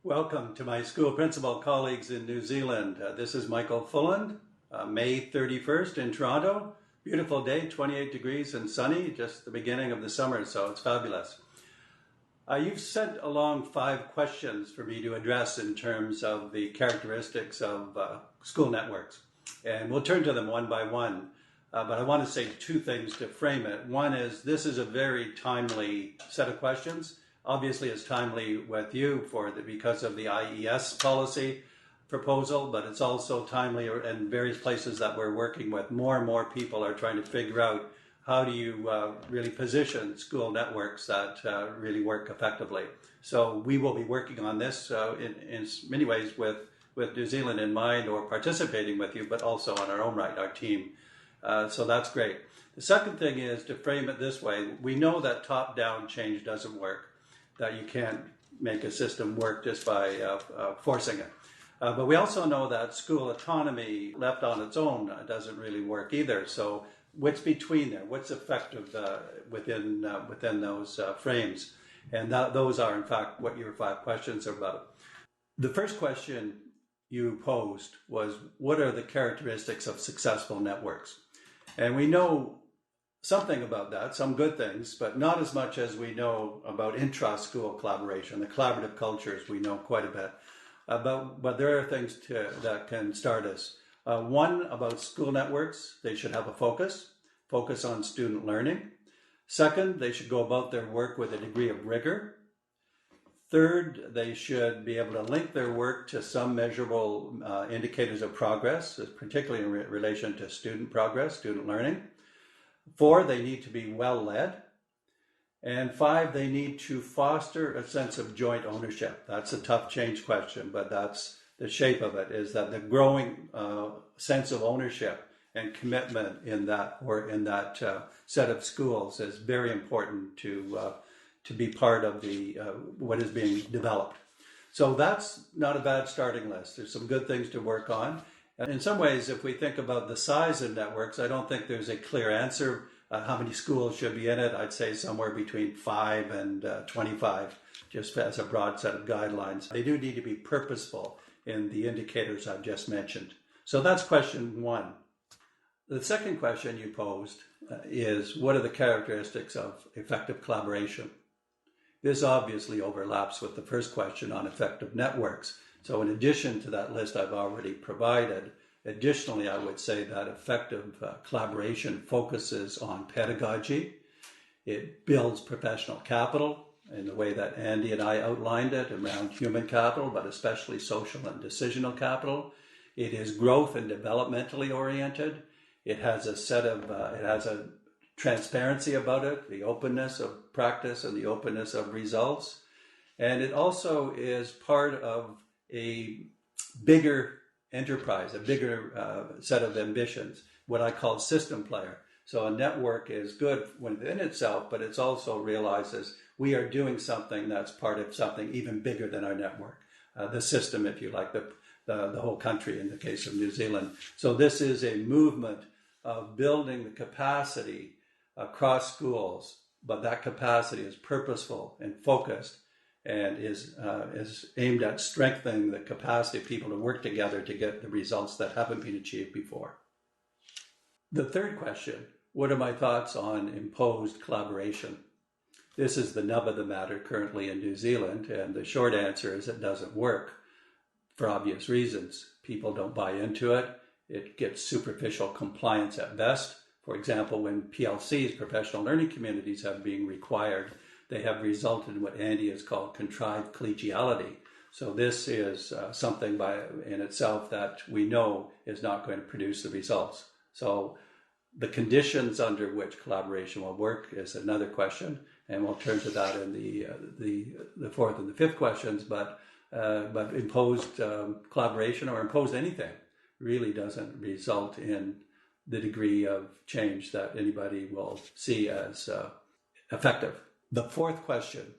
Welcome to my school principal colleagues in New Zealand. This is Michael Fullan, May 31st in Toronto. Beautiful day, 28 degrees and sunny, just the beginning of the summer, so it's fabulous. You've sent along 5 questions for me to address in terms of the characteristics of school networks. And we'll turn to them one by one. But I want to say 2 things to frame it. One is this is a very timely set of questions. Obviously, it's timely with you because of the IES policy proposal, but it's also timely in various places that we're working with. More and more people are trying to figure out how do you really position school networks that really work effectively. So we will be working on this in many ways with New Zealand in mind, or participating with you, but also on our own right, our team. So that's great. The second thing is to frame it this way. We know that top-down change doesn't work, that you can't make a system work just by forcing it. But we also know that school autonomy left on its own doesn't really work either. So what's between there? What's effective within those frames? And those are, in fact, what your 5 questions are about. The first question you posed was, what are the characteristics of successful networks? And we know something about that, some good things, but not as much as we know about intra-school collaboration. The collaborative cultures we know quite a bit about, but there are things that can start us. One, about school networks, they should have a focus on student learning. Second, they should go about their work with a degree of rigor. Third, they should be able to link their work to some measurable indicators of progress, particularly in relation to student progress, student learning. 4, they need to be well led. And 5, they need to foster a sense of joint ownership. That's a tough change question, but that's the shape of it, is that the growing sense of ownership and commitment in that set of schools is very important to be part of what is being developed. So that's not a bad starting list. There's some good things to work on. And in some ways, if we think about the size of networks, I don't think there's a clear answer how many schools should be in it. I'd say somewhere between 5 and 25, just as a broad set of guidelines. They do need to be purposeful in the indicators I've just mentioned. So that's question 1. The second question you posed is, what are the characteristics of effective collaboration? This obviously overlaps with the first question on effective networks. So in addition to that list I've already provided, additionally, I would say that effective collaboration focuses on pedagogy. It builds professional capital in the way that Andy and I outlined it around human capital, but especially social and decisional capital. It is growth and developmentally oriented. It has a transparency about it, the openness of practice and the openness of results. And it also is part of a bigger enterprise, a bigger set of ambitions, what I call system player. So a network is good within itself, but it also realizes we are doing something that's part of something even bigger than our network, the system, if you like, the whole country in the case of New Zealand. So this is a movement of building the capacity across schools, but that capacity is purposeful and focused, and is aimed at strengthening the capacity of people to work together to get the results that haven't been achieved before. The third question, what are my thoughts on imposed collaboration? This is the nub of the matter currently in New Zealand, and the short answer is it doesn't work for obvious reasons. People don't buy into it. It gets superficial compliance at best. For example, when PLCs, professional learning communities, have been required, they have resulted in what Andy has called contrived collegiality. So this is something in itself that we know is not going to produce the results. So the conditions under which collaboration will work is another question, and we'll turn to that in the fourth and the fifth questions. But imposed collaboration or imposed anything really doesn't result in the degree of change that anybody will see as effective. The fourth question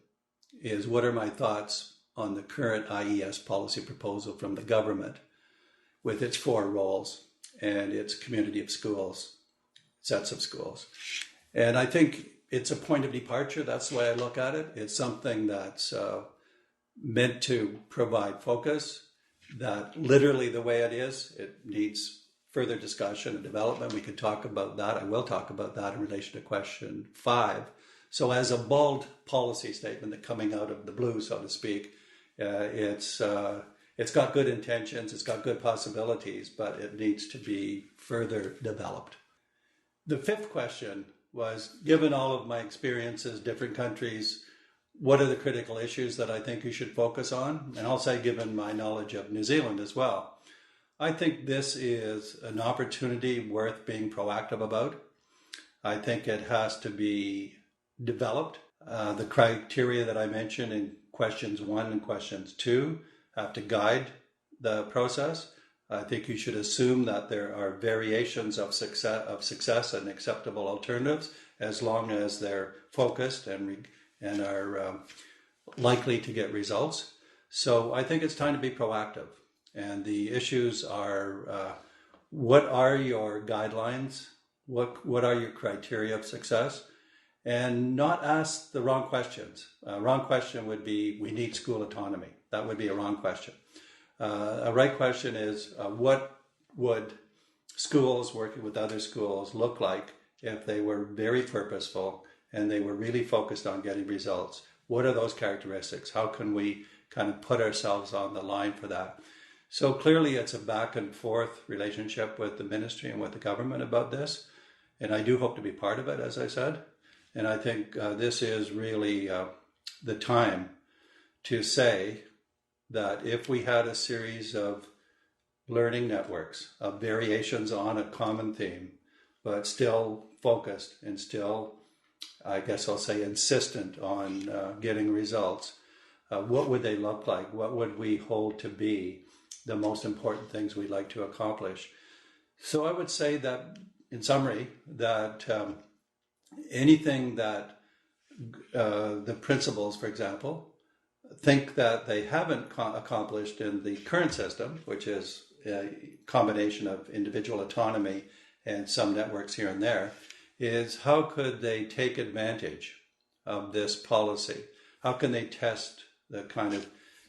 is, what are my thoughts on the current IES policy proposal from the government with its 4 roles and its community of schools, sets of schools? And I think it's a point of departure. That's the way I look at it. It's something that's meant to provide focus, that literally the way it is, it needs further discussion and development. We could talk about that. I will talk about that in relation to question 5. So as a bold policy statement that coming out of the blue, so to speak, it's got good intentions, it's got good possibilities, but it needs to be further developed. The 5th question was, given all of my experiences, different countries, what are the critical issues that I think you should focus on? And I'll say, given my knowledge of New Zealand as well, I think this is an opportunity worth being proactive about. I think it has to be developed. The criteria that I mentioned in questions 1 and questions 2 have to guide the process. I think you should assume that there are variations of success and acceptable alternatives, as long as they're focused and are likely to get results. So I think it's time to be proactive. And the issues are, what are your guidelines? What are your criteria of success? And not ask the wrong questions. Wrong question would be, we need school autonomy. That would be a wrong question. A right question is, what would schools working with other schools look like if they were very purposeful and they were really focused on getting results? What are those characteristics? How can we kind of put ourselves on the line for that? So clearly it's a back and forth relationship with the ministry and with the government about this. And I do hope to be part of it, as I said. And I think this is really the time to say that if we had a series of learning networks, of variations on a common theme, but still focused and still, I guess I'll say, insistent on getting results, what would they look like? What would we hold to be the most important things we'd like to accomplish? So I would say that, in summary, that anything that the principals, for example, think that they haven't accomplished in the current system, which is a combination of individual autonomy and some networks here and there, is how could they take advantage of this policy? How can they test the kind of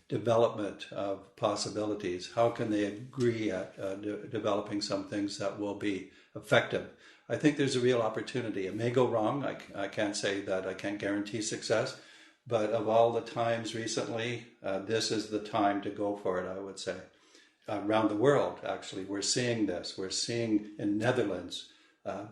development of possibilities? How can they agree at developing some things that will be effective? I think there's a real opportunity. It may go wrong. I can't say that I can't guarantee success, but of all the times recently, this is the time to go for it, I would say. Around the world, actually, we're seeing this. We're seeing in Netherlands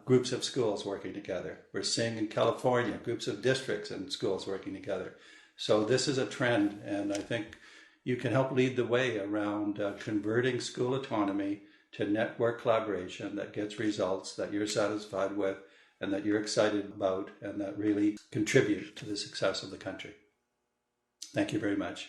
groups of schools working together. We're seeing in California groups of districts and schools working together. So this is a trend, and I think you can help lead the way around converting school autonomy to network collaboration that gets results that you're satisfied with and that you're excited about and that really contribute to the success of the country. Thank you very much.